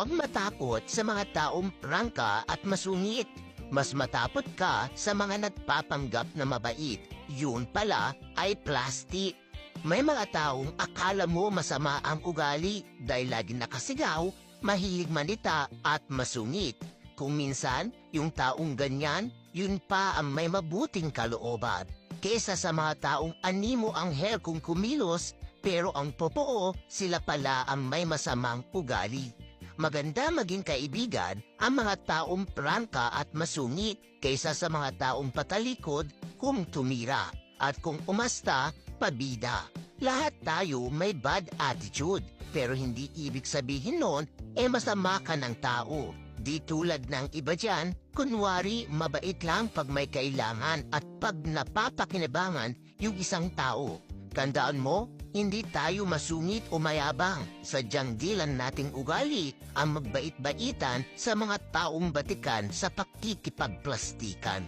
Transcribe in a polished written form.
Huwag matakot sa mga taong prangka at masungit. Mas matapot ka sa mga nagpapanggap na mabait. Yun pala ay plastic. May mga taong akala mo masama ang ugali dahil lagi nakasigaw, mahilig manita at masungit. Kung minsan, yung taong ganyan, yun pa ang may mabuting kalooban. Kesa sa mga taong animo ang hair kung kumilos, pero ang totoo, sila pala ang may masamang ugali. Maganda maging kaibigan ang mga taong prangka at masungit kaysa sa mga taong patalikod kung tumira at kung umasta, pabida. Lahat tayo may bad attitude pero hindi ibig sabihin nun masama ka ng tao. Di tulad ng iba dyan, kunwari mabait lang pag may kailangan at pag napapakinabangan yung isang tao. Tandaan mo, hindi tayo masungit o mayabang. Sadyang dilan nating ugali ang magbait-baitan sa mga taong batikan sa pakikipagplastikan.